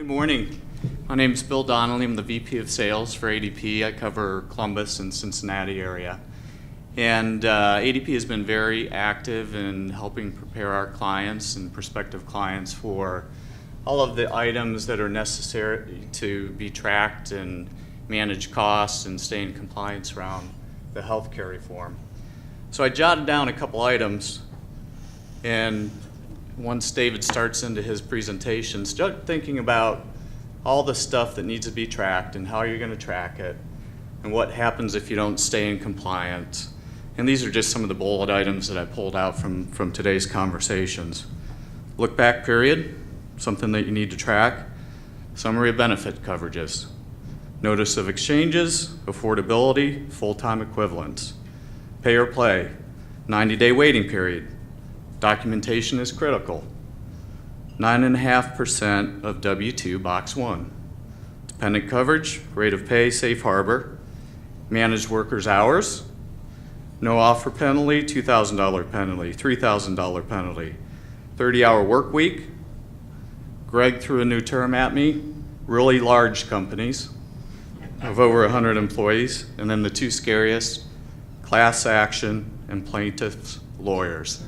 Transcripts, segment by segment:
Good morning. My name is Bill Donnelly. I'm the VP of Sales for ADP. I cover Columbus and Cincinnati area. And ADP has been very active in helping prepare our clients and prospective clients for all of the items that are necessary to be tracked and manage costs and stay in compliance around the healthcare reform. So I jotted down a couple items, and once David starts into his presentation, start thinking about all the stuff that needs to be tracked and how you're going to track it and what happens if you don't stay in compliance. And these are just some of the bullet items that I pulled out from today's conversations. Look back period, something that you need to track. Summary of benefit coverages. Notice of exchanges, affordability, full-time equivalents. Pay or play, 90-day waiting period. Documentation is critical. 9.5% of W-2, box 1. Dependent coverage, rate of pay, safe harbor. Managed workers' hours. No offer penalty, $2,000 penalty, $3,000 penalty. 30-hour work week. Greg threw a new term at me, really large companies of over 100 employees. And then the two scariest, class action and plaintiffs' lawyers.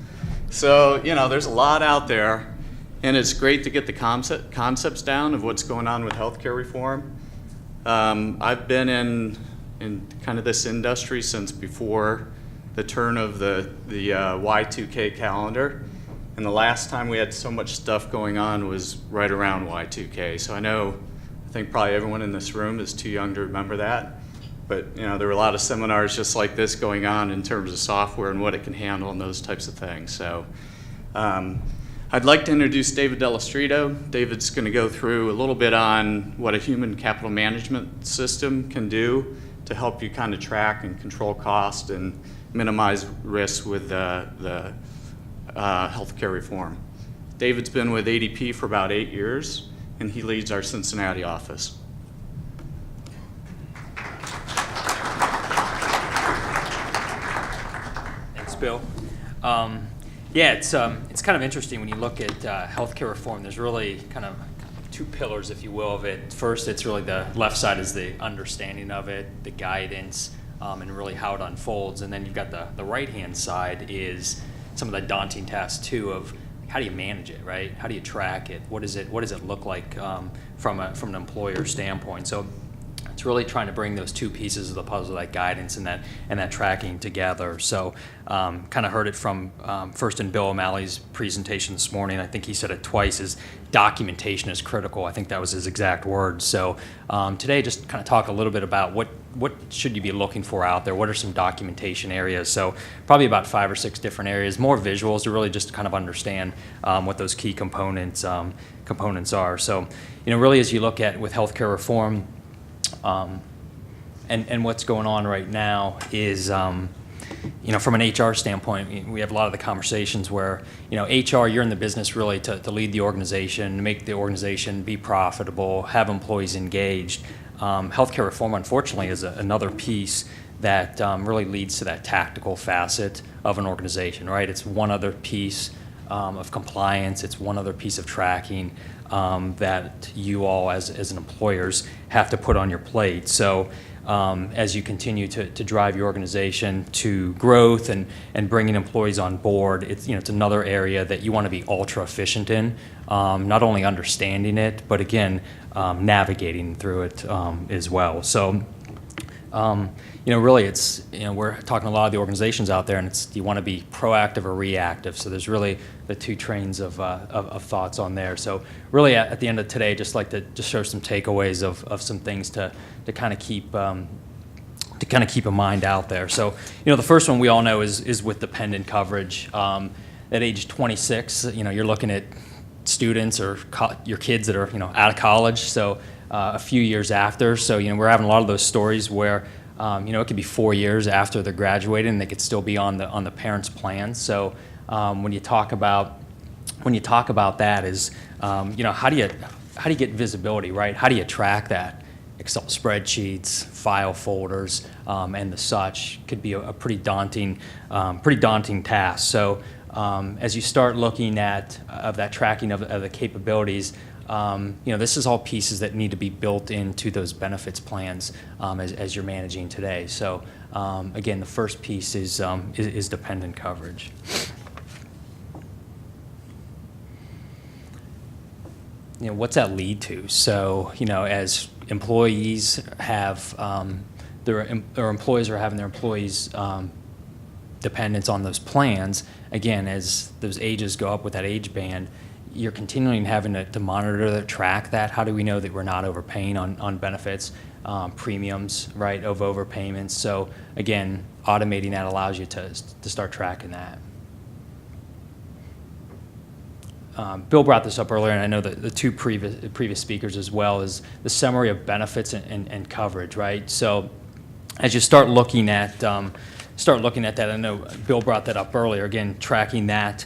So, there's a lot out there, and it's great to get the concepts down of what's going on with healthcare reform. I've been in kind of this industry since before the turn of the Y2K calendar, and the last time we had so much stuff going on was right around Y2K. So I think probably everyone in this room is too young to remember that. But there were a lot of seminars just like this going on in terms of software and what it can handle and those types of things. So I'd like to introduce David Dell'Estrito. David's going to go through a little bit on what a human capital management system can do to help you kind of track and control cost and minimize risk with the healthcare reform. David's been with ADP for about 8 years, and he leads our Cincinnati office. Bill. It's kind of interesting when you look at healthcare reform. There's really kind of two pillars, if you will, of it. First, it's really the left side is the understanding of it, the guidance, and really how it unfolds. And then you've got the right-hand side is some of the daunting tasks too of how do you manage it, right? How do you track it? What does it look like from an employer standpoint? So it's really trying to bring those two pieces of the puzzle, that guidance and that tracking together. So kind of heard it from first in Bill O'Malley's presentation this morning. I think he said it twice, is documentation is critical. I think that was his exact words. So today just kind of talk a little bit about what should you be looking for out there? What are some documentation areas? So probably about 5 or 6 different areas, more visuals to really just kind of understand what those key components are. So really as you look at with healthcare reform, and what's going on right now is, from an HR standpoint, we have a lot of the conversations where, HR, you're in the business really to lead the organization, make the organization be profitable, have employees engaged. Healthcare reform, unfortunately, is another piece that really leads to that tactical facet of an organization, right? It's one other piece of compliance. It's one other piece of tracking that you all as an employers have to put on your plate. So as you continue to drive your organization to growth and bringing employees on board, it's another area that you want to be ultra efficient in, not only understanding it, but again, navigating through it as well. So really it's, we're talking to a lot of the organizations out there, and it's, do you want to be proactive or reactive? So there's really the two trains of thoughts on there. So really at the end of today, just like to just show some takeaways of some things to kind of keep in mind out there. So, the first one we all know is with dependent coverage. At age 26, you're looking at students or your kids that are, out of college. So a few years after. So, we're having a lot of those stories where, it could be 4 years after they're graduating and they could still be on the parents' plan. So when you talk about that is, how do you get visibility, right? How do you track that? Excel spreadsheets, file folders, and the such could be a pretty daunting task. So as you start looking at that tracking of the capabilities, This is all pieces that need to be built into those benefits plans as you're managing today. So again, the first piece is dependent coverage. What's that lead to? So, as employees have or employers are having their employees dependents on those plans, again, as those ages go up with that age band, you're continuing having to monitor that, track that. How do we know that we're not overpaying on benefits, premiums, right, of overpayments? So again, automating that allows you to start tracking that. Bill brought this up earlier, and I know that the two previous speakers as well, is the summary of benefits and coverage, right? So as you start looking at that, I know Bill brought that up earlier, again, tracking that.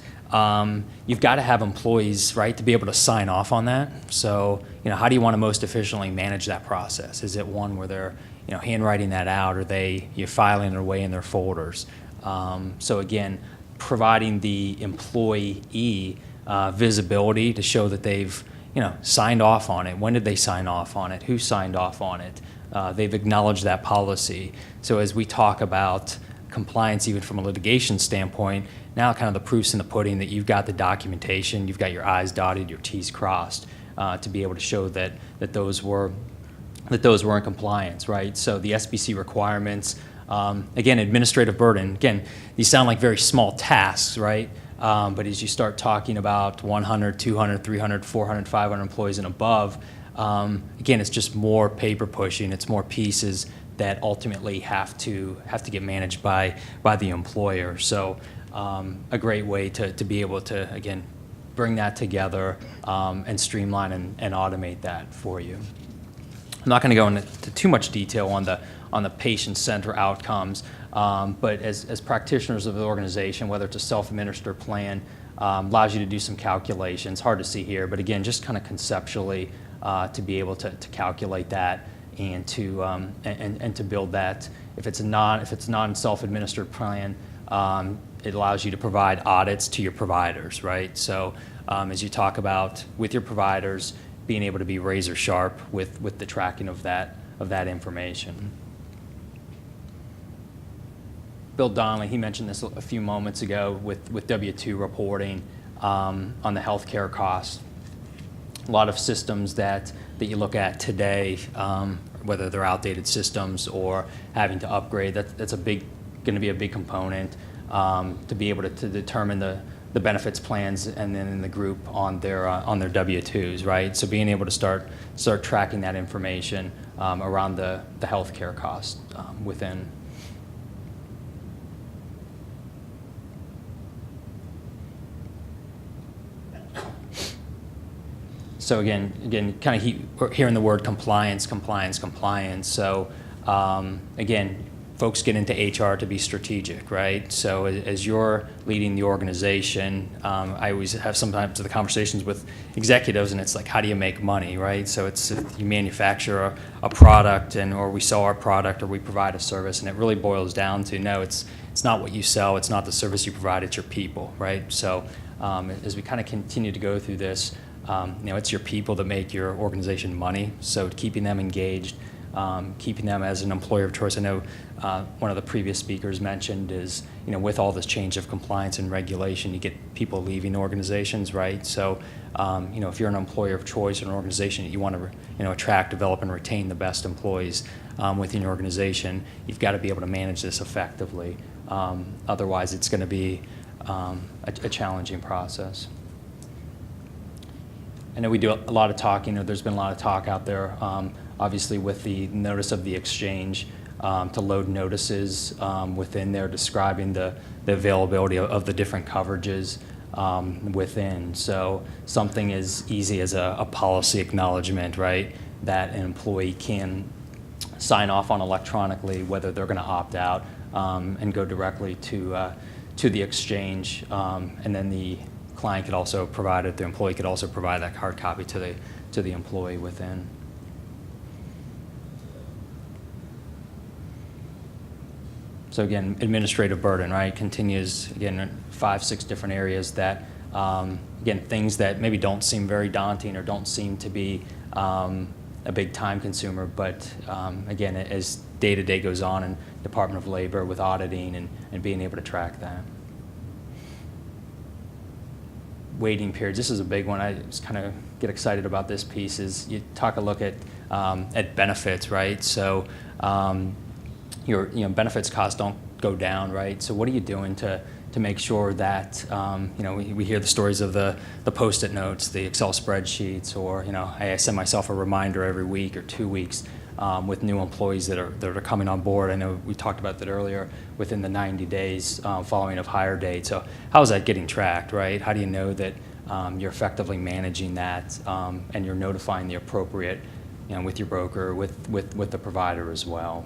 You've got to have employees, right, to be able to sign off on that. So, how do you want to most efficiently manage that process? Is it one where they're, handwriting that out, or you're filing it away in their folders? So again, providing the employee visibility to show that they've, signed off on it. When did they sign off on it? Who signed off on it? They've acknowledged that policy. So as we talk about compliance, even from a litigation standpoint, now kind of the proof's in the pudding that you've got the documentation, you've got your I's dotted, your T's crossed, to be able to show that those were in compliance, right? So the SBC requirements, again, administrative burden. Again, these sound like very small tasks, right? But as you start talking about 100, 200, 300, 400, 500 employees and above, again, it's just more paper pushing. It's more pieces that ultimately have to get managed by the employer. So a great way to be able to, again, bring that together and streamline and automate that for you. I'm not going to go into too much detail on the patient-centered outcomes, but as practitioners of the organization, whether it's a self-administered plan, allows you to do some calculations. Hard to see here, but again, just kind of conceptually to be able to calculate that and to build that. If it's non-self-administered plan, it allows you to provide audits to your providers, right? So as you talk about with your providers, being able to be razor sharp with the tracking of that information. Bill Donnelly, he mentioned this a few moments ago with W-2 reporting on the healthcare costs. A lot of systems that you look at today, whether they're outdated systems or having to upgrade, that's going to be a big component to be able to determine the benefits plans and then in the group on their W-2s, right? So being able to start tracking that information around the healthcare costs within. So again, kind of hearing the word compliance. So again, folks get into HR to be strategic, right? So as you're leading the organization, I always have sometimes the conversations with executives, and it's like, how do you make money, right? So it's if you manufacture a product, or we sell our product, or we provide a service, and it really boils down to, no, it's not what you sell, it's not the service you provide, it's your people, right? So as we kind of continue to go through this, it's your people that make your organization money. So keeping them engaged, keeping them as an employer of choice. I know one of the previous speakers mentioned is, with all this change of compliance and regulation, you get people leaving organizations, right? So, if you're an employer of choice in an organization that you want to, attract, develop, and retain the best employees within your organization, you've got to be able to manage this effectively. Otherwise, it's going to be a challenging process. I know we do a lot of talking. There's been a lot of talk out there, obviously with the notice of the exchange to load notices within there describing the availability of the different coverages within. So something as easy as a policy acknowledgement, right, that an employee can sign off on electronically whether they're going to opt out and go directly to the exchange, and then the client could also provide it, the employee could also provide that hard copy to the employee within. So again, administrative burden, right, continues, again, 5-6 different areas that again, things that maybe don't seem very daunting or don't seem to be a big time consumer, but again, as day-to-day goes on in Department of Labor with auditing and being able to track that. Waiting periods, this is a big one. I just kind of get excited about this piece. Is you talk a look at benefits, right? So your benefits costs don't go down, right? So what are you doing to make sure that we hear the stories of the Post-it notes, the Excel spreadsheets, or I send myself a reminder every week or 2 weeks with new employees that are coming on board. I know we talked about that earlier, within the 90 days following of hire date. So how is that getting tracked, right? How do you know that you're effectively managing that and you're notifying the appropriate, with your broker, with the provider as well?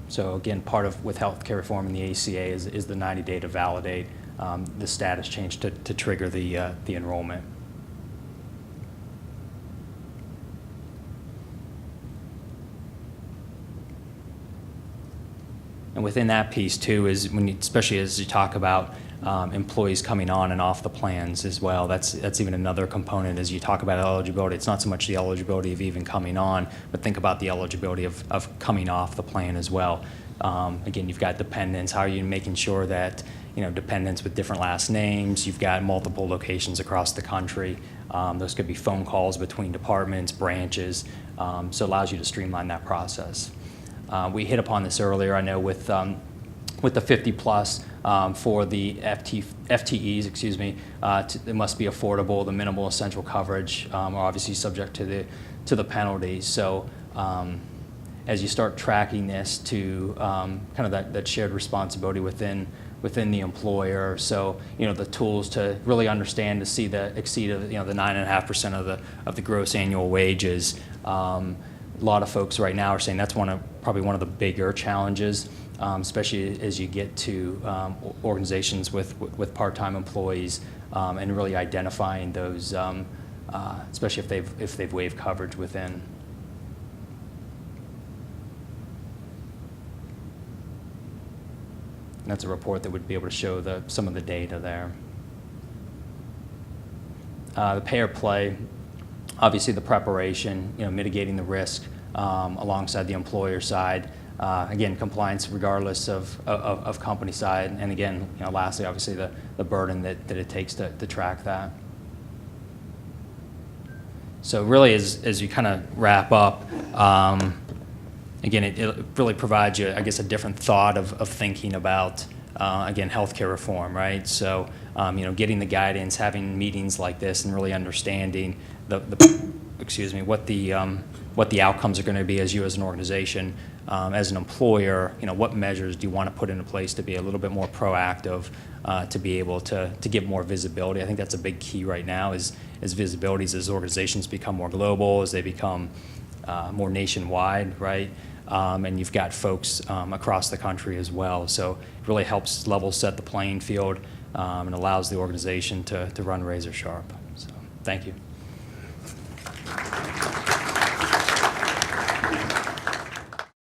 So again, part of with healthcare reform in the ACA is the 90-day to validate the status change to trigger the enrollment. And within that piece too is especially as you talk about employees coming on and off the plans as well. That's even another component as you talk about eligibility. It's not so much the eligibility of even coming on, but think about the eligibility of coming off the plan as well. Again, you've got dependents. How are you making sure that dependents with different last names? You've got multiple locations across the country. Those could be phone calls between departments, branches. So it allows you to streamline that process. We hit upon this earlier, I know, with the 50 plus for the FTEs, excuse me, it must be affordable. The minimal essential coverage are obviously subject to the penalties. So as you start tracking this to kind of that shared responsibility within the employer, so the tools to really understand to see the exceed of the 9.5% of the gross annual wages. A lot of folks right now are saying that's probably one of the bigger challenges, especially as you get to organizations with part-time employees, and really identifying those, especially if they've waived coverage within. And that's a report that would be able to show some of the data there. The pay or play. Obviously, the preparation, mitigating the risk alongside the employer side. Again, compliance regardless of company side. And again, lastly, obviously, the burden that it takes to track that. So really, as you kind of wrap up, again, it really provides you, I guess, a different thought of thinking about, again, healthcare reform, right? So, getting the guidance, having meetings like this, and really understanding what the outcomes are going to be as an organization, as an employer. What measures do you want to put into place to be a little bit more proactive, to be able to give more visibility? I think that's a big key right now is visibility as organizations become more global, as they become more nationwide, right? And you've got folks across the country as well. So it really helps level set the playing field and allows the organization to run razor sharp. So thank you.